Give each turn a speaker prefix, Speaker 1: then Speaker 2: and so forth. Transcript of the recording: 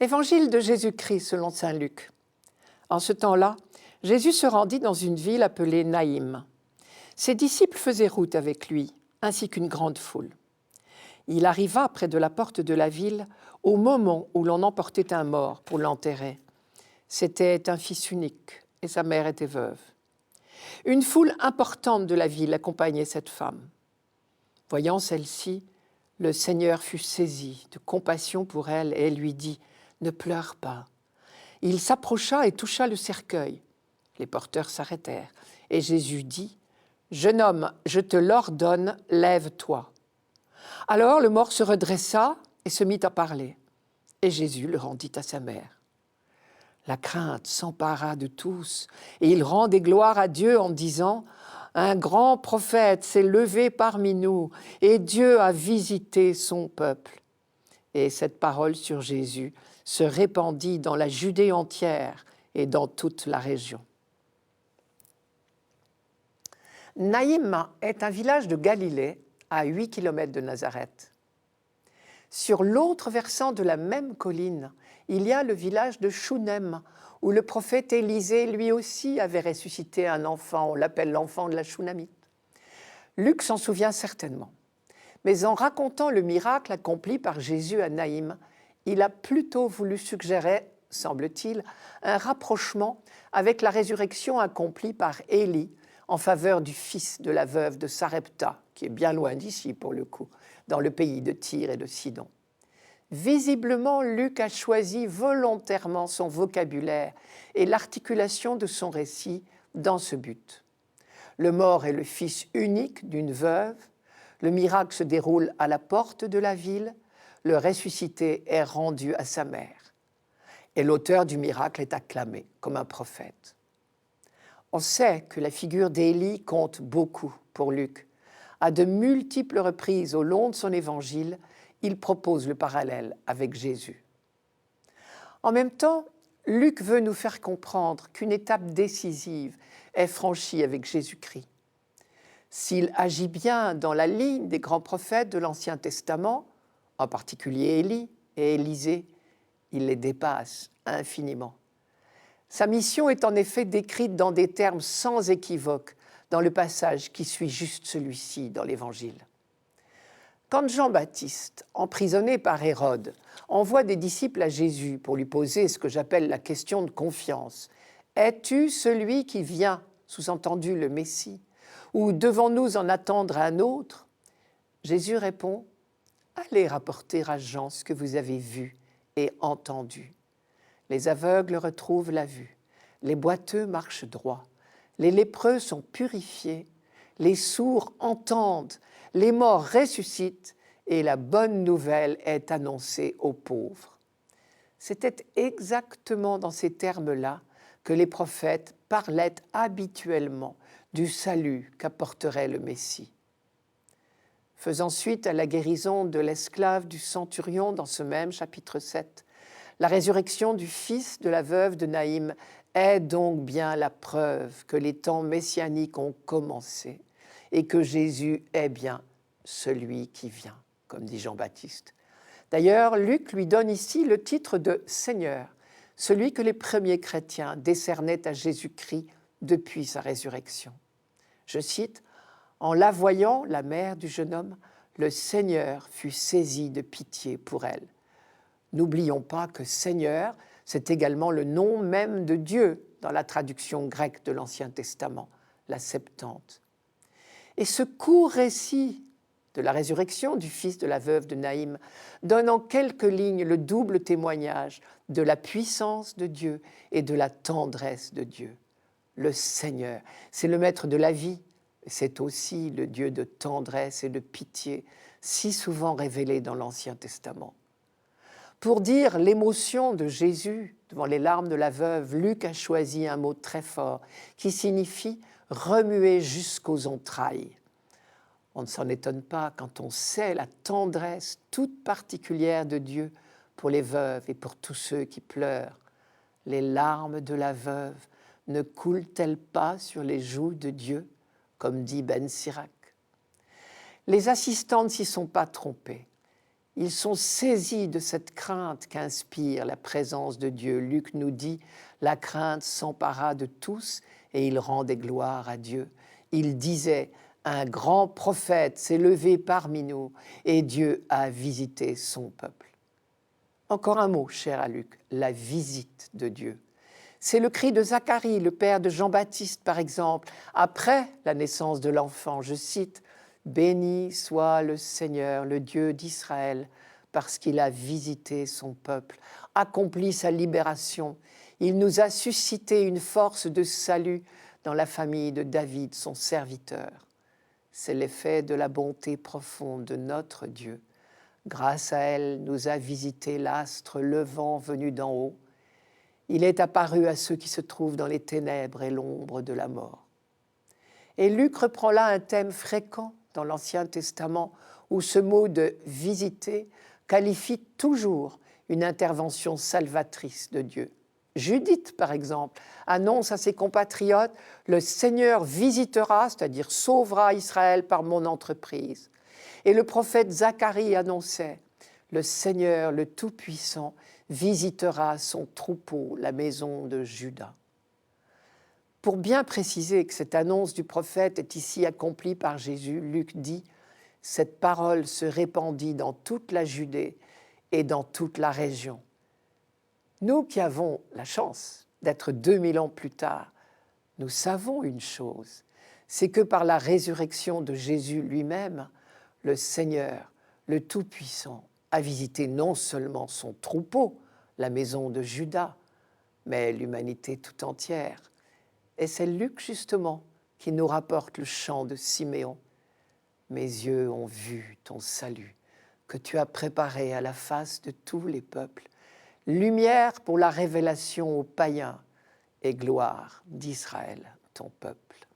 Speaker 1: Évangile de Jésus-Christ selon saint Luc. En ce temps-là, Jésus se rendit dans une ville appelée Naïm. Ses disciples faisaient route avec lui, ainsi qu'une grande foule. Il arriva près de la porte de la ville au moment où l'on emportait un mort pour l'enterrer. C'était un fils unique et sa mère était veuve. Une foule importante de la ville accompagnait cette femme. Voyant celle-ci, le Seigneur fut saisi de compassion pour elle et lui dit « Ne pleure pas ». Il s'approcha et toucha le cercueil. Les porteurs s'arrêtèrent et Jésus dit « Jeune homme, je te l'ordonne, lève-toi ». Alors le mort se redressa et se mit à parler. Et Jésus le rendit à sa mère. La crainte s'empara de tous et ils rendaient gloire à Dieu en disant « Un grand prophète s'est levé parmi nous et Dieu a visité son peuple ». Et cette parole sur Jésus se répandit dans la Judée entière et dans toute la région. Naïm est un village de Galilée à 8 km de Nazareth. Sur l'autre versant de la même colline, il y a le village de Chounem, où le prophète Élisée, lui aussi, avait ressuscité un enfant. On l'appelle l'enfant de la Shunammite. Luc s'en souvient certainement. Mais en racontant le miracle accompli par Jésus à Naïm, il a plutôt voulu suggérer, semble-t-il, un rapprochement avec la résurrection accomplie par Élie en faveur du fils de la veuve de Sarepta, qui est bien loin d'ici pour le coup, dans le pays de Tyr et de Sidon. Visiblement, Luc a choisi volontairement son vocabulaire et l'articulation de son récit dans ce but. Le mort est le fils unique d'une veuve, le miracle se déroule à la porte de la ville, le ressuscité est rendu à sa mère. Et l'auteur du miracle est acclamé comme un prophète. On sait que la figure d'Élie compte beaucoup pour Luc. À de multiples reprises au long de son évangile, il propose le parallèle avec Jésus. En même temps, Luc veut nous faire comprendre qu'une étape décisive est franchie avec Jésus-Christ. S'il agit bien dans la ligne des grands prophètes de l'Ancien Testament, en particulier Élie et Élisée, il les dépasse infiniment. Sa mission est en effet décrite dans des termes sans équivoque dans le passage qui suit juste celui-ci dans l'Évangile. Quand Jean-Baptiste, emprisonné par Hérode, envoie des disciples à Jésus pour lui poser ce que j'appelle la question de confiance, « Es-tu celui qui vient ?» sous-entendu le Messie, ou « devons-nous en attendre un autre ?» Jésus répond « Allez rapporter à Jean ce que vous avez vu et entendu. » Les aveugles retrouvent la vue, les boiteux marchent droit, les lépreux sont purifiés, les sourds entendent, les morts ressuscitent et la bonne nouvelle est annoncée aux pauvres. C'était exactement dans ces termes-là que les prophètes parlaient habituellement du salut qu'apporterait le Messie. Faisant suite à la guérison de l'esclave du centurion dans ce même chapitre 7, la résurrection du fils de la veuve de Naïm est donc bien la preuve que les temps messianiques ont commencé et que Jésus est bien celui qui vient, comme dit Jean-Baptiste. D'ailleurs, Luc lui donne ici le titre de Seigneur, celui que les premiers chrétiens décernaient à Jésus-Christ depuis sa résurrection. Je cite, « En la voyant, la mère du jeune homme, le Seigneur fut saisi de pitié pour elle. » N'oublions pas que Seigneur, c'est également le nom même de Dieu dans la traduction grecque de l'Ancien Testament, la Septante. Et ce court récit de la résurrection du fils de la veuve de Naïm donne en quelques lignes le double témoignage de la puissance de Dieu et de la tendresse de Dieu. Le Seigneur, c'est le maître de la vie, c'est aussi le Dieu de tendresse et de pitié, si souvent révélé dans l'Ancien Testament. Pour dire l'émotion de Jésus devant les larmes de la veuve, Luc a choisi un mot très fort qui signifie « remuer jusqu'aux entrailles ». On ne s'en étonne pas quand on sait la tendresse toute particulière de Dieu pour les veuves et pour tous ceux qui pleurent. Les larmes de la veuve ne coulent-elles pas sur les joues de Dieu, comme dit Ben Sirac ? Les assistants ne s'y sont pas trompés. Ils sont saisis de cette crainte qu'inspire la présence de Dieu. Luc nous dit, la crainte s'empara de tous et ils rendaient gloire à Dieu. Ils disaient, un grand prophète s'est levé parmi nous et Dieu a visité son peuple. Encore un mot, cher à Luc, la visite de Dieu. C'est le cri de Zacharie, le père de Jean-Baptiste par exemple, après la naissance de l'enfant. Je cite, « Béni soit le Seigneur, le Dieu d'Israël, parce qu'il a visité son peuple, accompli sa libération. Il nous a suscité une force de salut dans la famille de David, son serviteur. » C'est l'effet de la bonté profonde de notre Dieu. Grâce à elle, nous a visité l'astre levant venu d'en haut. Il est apparu à ceux qui se trouvent dans les ténèbres et l'ombre de la mort. Et Luc reprend là un thème fréquent dans l'Ancien Testament où ce mot de « visiter » qualifie toujours une intervention salvatrice de Dieu. Judith, par exemple, annonce à ses compatriotes « Le Seigneur visitera, c'est-à-dire sauvera Israël par mon entreprise ». Et le prophète Zacharie annonçait « Le Seigneur, le Tout-Puissant, visitera son troupeau, la maison de Juda ». Pour bien préciser que cette annonce du prophète est ici accomplie par Jésus, Luc dit « Cette parole se répandit dans toute la Judée et dans toute la région. » Nous qui avons la chance d'être 2000 ans plus tard, nous savons une chose, c'est que par la résurrection de Jésus lui-même, le Seigneur, le Tout-Puissant, a visité non seulement son troupeau, la maison de Juda, mais l'humanité tout entière. Et c'est Luc justement qui nous rapporte le chant de Siméon. « Mes yeux ont vu ton salut, que tu as préparé à la face de tous les peuples, lumière pour la révélation aux païens et gloire d'Israël, ton peuple. »